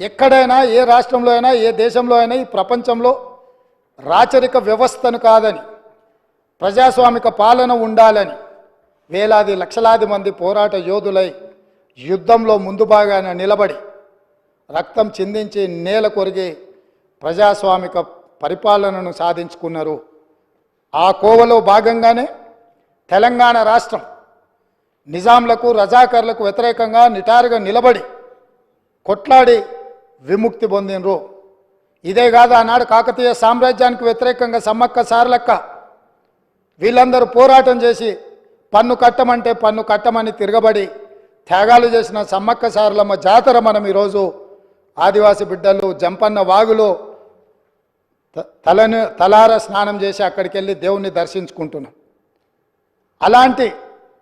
ఎక్కడైనా ఏ రాష్ట్రంలో అయినా ఏ దేశంలో అయినా ఈ ప్రపంచంలో రాచరిక వ్యవస్థను కాదని ప్రజాస్వామిక పాలన ఉండాలని వేలాది లక్షలాది మంది పోరాట యోధులై యుద్ధంలో ముందు భాగాన నిలబడి రక్తం చిందించి నేల కొరిగి ప్రజాస్వామిక పరిపాలనను సాధించుకున్నారు. ఆ కోవలో భాగంగానే తెలంగాణ రాష్ట్రం నిజాంలకు రజాకర్లకు వ్యతిరేకంగా నిటారుగా నిలబడి కొట్లాడి విముక్తి పొందినరు. ఇదే కాదు, ఆనాడు కాకతీయ సామ్రాజ్యానికి వ్యతిరేకంగా సమ్మక్క సారలక్క వీళ్ళందరూ పోరాటం చేసి పన్ను కట్టమంటే పన్ను కట్టమని తిరగబడి త్యాగాలు చేసిన సమ్మక్క సారలమ్మ జాతర మనం ఈరోజు ఆదివాసి బిడ్డలు జంపన్న వాగులో తలార స్నానం చేసి అక్కడికి వెళ్ళి దేవుణ్ణి దర్శించుకుంటున్నాం. అలాంటి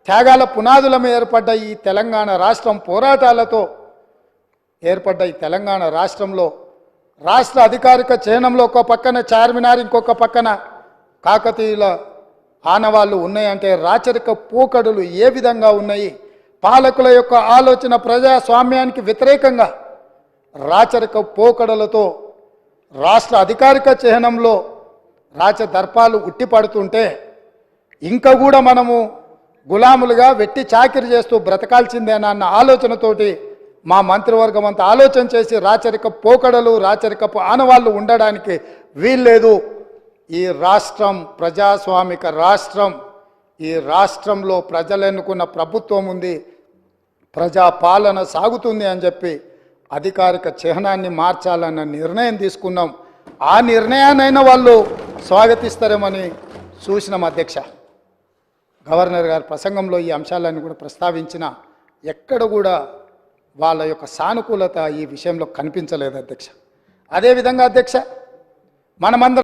త్యాగాల పునాదుల మీద ఏర్పడ్డ ఈ తెలంగాణ రాష్ట్రం, పోరాటాలతో ఏర్పడ్డ ఈ తెలంగాణ రాష్ట్రంలో రాష్ట్ర అధికారిక చిహ్నంలో ఒక పక్కన చార్మినార్, ఇంకొక పక్కన కాకతీయుల ఆనవాళ్ళు ఉన్నాయంటే రాచరిక పోకడులు ఏ విధంగా ఉన్నాయి, పాలకుల యొక్క ఆలోచన ప్రజాస్వామ్యానికి వ్యతిరేకంగా రాచరిక పోకడలతో రాష్ట్ర అధికారిక చిహ్నంలో రాచదర్పాలు ఉట్టిపడుతుంటే ఇంకా కూడా మనము గులాములుగా వెట్టి చాకిరి చేస్తూ బ్రతకాల్సిందేనన్న ఆలోచనతోటి మా మంత్రివర్గం అంతా ఆలోచన చేసి రాచరిక పోకడలు, రాచరికపు ఆనవాళ్ళు ఉండడానికి వీల్లేదు. ఈ రాష్ట్రం ప్రజాస్వామిక రాష్ట్రం. ఈ రాష్ట్రంలో ప్రజలు ఎన్నుకున్న ప్రభుత్వం ఉంది, ప్రజాపాలన సాగుతుంది అని చెప్పి అధికారిక చిహ్నాన్ని మార్చాలన్న నిర్ణయం తీసుకున్నాం. ఆ నిర్ణయాన్నైనా వాళ్ళు స్వాగతిస్తారేమని చూసినాం. అధ్యక్ష, గవర్నర్ గారి ప్రసంగంలో ఈ అంశాలన్నీ కూడా ప్రస్తావించిన ఎక్కడ కూడా వాళ్ళ యొక్క సానుకూలత ఈ విషయంలో కనిపించలేదు అధ్యక్ష. అదేవిధంగా అధ్యక్ష, మనమందరం